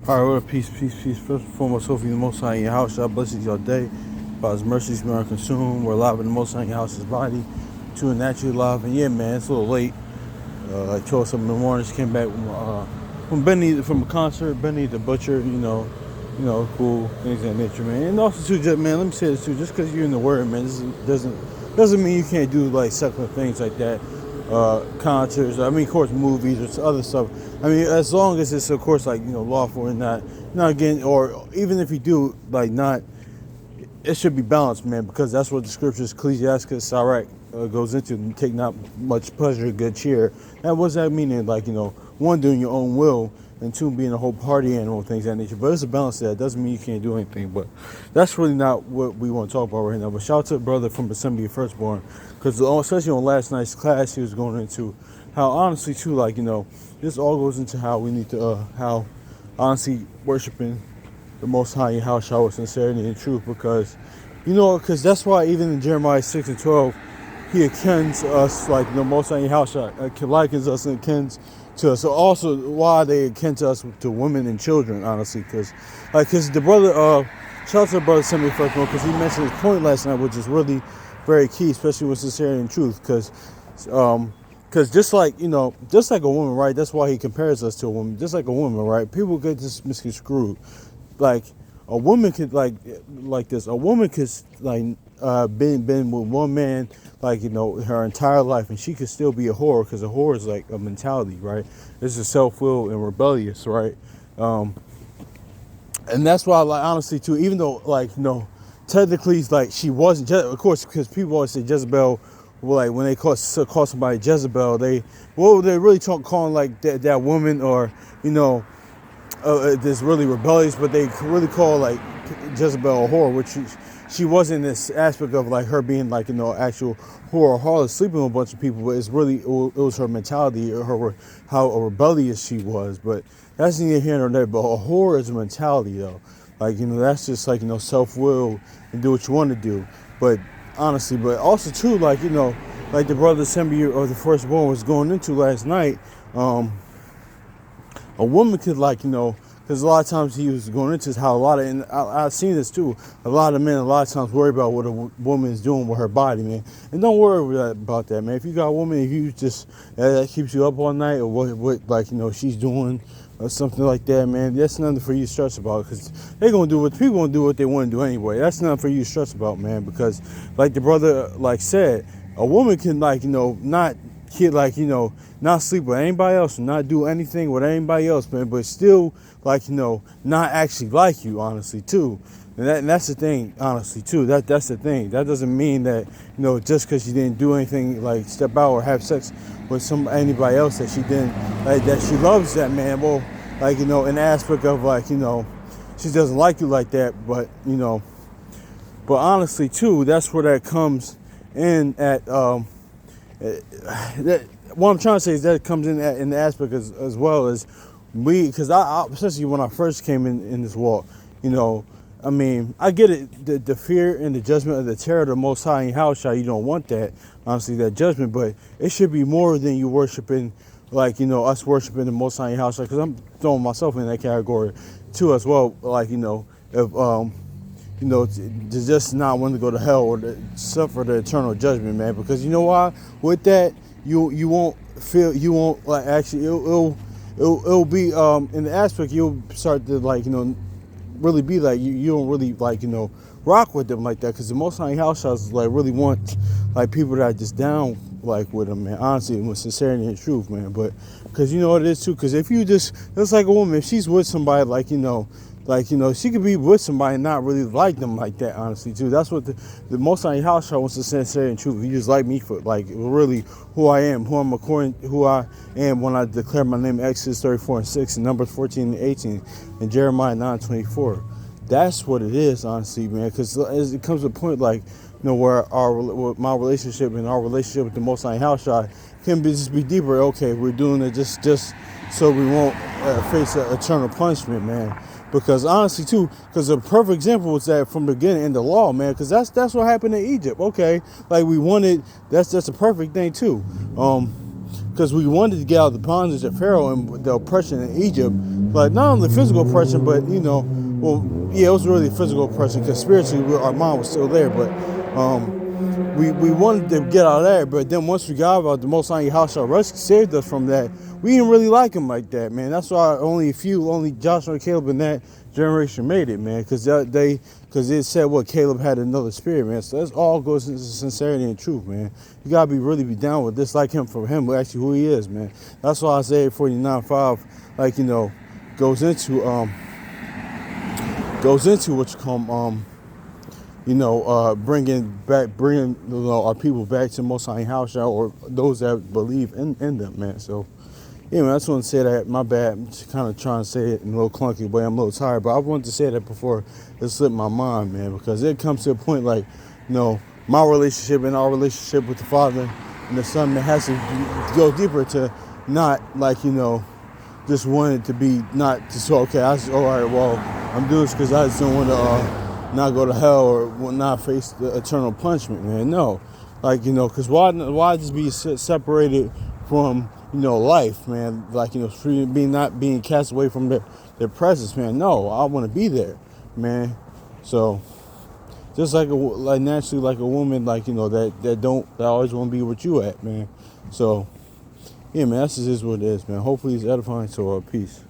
All right, well, peace, peace, peace. First and foremost, hopefully the Most High in your house. God blesses your day. By His mercies, we are consumed. We're alive in the Most High in your house's body. True and naturally alive. And yeah, man, it's a little late. Like 12 something in the morning. Just came back from Benny from a concert. Benny the Butcher. Cool things of that nature, man. And also too, just man, let me say this too. Just because you're in the Word, man, this doesn't mean you can't do like secular things like that. Concerts. I mean, of course, movies or other stuff. I mean, as long as it's, of course, like lawful and not again, or even if you do, like not, it should be balanced, man, because that's what the scriptures, Ecclesiastes, Sirach, goes into. Take not much pleasure, good cheer. That was that meaning, like one, doing your own will, and two, being a whole party animal, things of that nature. But it's a balance there. It doesn't mean you can't do anything, but that's really not what we want to talk about right now. But shout out to the brother from Assembly of Firstborn, because especially on last night's class, he was going into how honestly too, this all goes into how we need to, how honestly worshiping the Most High in house shower with sincerity and truth, because because that's why even in Jeremiah 6:12, he akins us like the Most High in house likens us and akins to us. So also why they akin to us to women and children, honestly, because the brother shout out to the brother sent me first one, because he mentioned his point last night, which is really very key, especially with sincerity and truth, because just like a woman, right? That's why he compares us to a woman. Just like a woman, right? People get this misconstrued. Like a woman could like this. A woman could been with one man her entire life, and she could still be a whore, because a whore is like a mentality, right? This is self-willed and rebellious, right? And that's why, like, honestly, too, even though technically, like, she wasn't, of course, because people always say Jezebel. Well, like when they call somebody Jezebel, they really calling like that woman, or this really rebellious, but they really call like Jezebel a whore, which she wasn't this aspect of like her being like actual whore or harlot sleeping with a bunch of people, but it's really it was her mentality, or how rebellious she was. But that's neither here nor there. But a whore is a mentality, though. Like that's just like self-will and do what you want to do. But honestly, but also too, like like the brother Assembly or the Firstborn was going into last night. A woman could because a lot of times he was going into how a lot of, and I've seen this too, a lot of men a lot of times worry about what a woman is doing with her body, man. And don't worry about that, man. If you got a woman, if you just, that keeps you up all night, or what she's doing, or something like that, man, that's nothing for you to stress about, because people gonna do what they want to do anyway. That's nothing for you to stress about, man, because like the brother said, a woman can not not sleep with anybody else, and not do anything with anybody else, man, but still not actually like you, honestly, too. And that's the thing, honestly, too. That's the thing. That doesn't mean that just because she didn't do anything like step out or have sex with anybody else, that she didn't that she loves that man. Well, an aspect of she doesn't like you like that, but but honestly, too, that's where that comes in at. What I'm trying to say is that comes in the aspect as well as because I especially when I first came in this walk, I mean, I get it, the fear and the judgment of the terror of the Most High in house, you don't want that, honestly, that judgment, but it should be more than you worshiping, us worshiping the Most High in house, because I'm throwing myself in that category too as well, if to just not want to go to hell or to suffer the eternal judgment, man. Because you know why? With that, you won't actually it'll be in the aspect you'll start to really be like you don't really rock with them like that, because the Most High house shots really want people that are just down with them, man. Honestly, with sincerity and truth, man. But because you know what it is too. Because if you just like a woman, if she's with somebody she could be with somebody and not really like them like that, honestly, too. That's what the Most High house show wants to sincerity and truth. He just like me for really who I am, who I am when I declare my name, Exodus 34:6, and Numbers 14:18, and Jeremiah 9:24. That's what it is, honestly, man. Because it comes to a point where my relationship and our relationship with the Most High house shot can just be deeper. Okay, we're doing it just so we won't face an eternal punishment, man. Because honestly, too, because a perfect example was that from the beginning in the law, man. Because that's what happened in Egypt. Okay, we wanted that's a perfect thing too. because we wanted to get out of the bondage of Pharaoh and the oppression in Egypt, but not only physical oppression, but well, yeah, it was really physical oppression because spiritually our mind was still there, but we wanted to get out of that. But then once we got out, the Most High Yahweh saved us from that. We didn't really like him like that, man. That's why only Joshua and Caleb in that generation made it, man, because it said what Caleb had another spirit, man. So that's all goes into sincerity and truth, man. You gotta really be down with this, like him, for him, actually who he is, man. That's why Isaiah 49:5, goes into what you call bringing our people back to Most High House, or those that believe in them, man. So, yeah, man, I just want to say that. My bad. I'm just kind of trying to say it in a little clunky way. I'm a little tired, but I wanted to say that before it slipped my mind, man, because it comes to a point like, my relationship and our relationship with the Father and the Son, that has to go deeper to not just wanting to be not just okay. All right, well, I'm doing this because I just don't want to not go to hell or will not face the eternal punishment, man. No, because why just be separated from life, man? Not being cast away from their presence, man. No, I want to be there, man. So just naturally like a woman, that always want to be with you at, man. So yeah, man, that's just what it is, man. Hopefully it's edifying. So peace.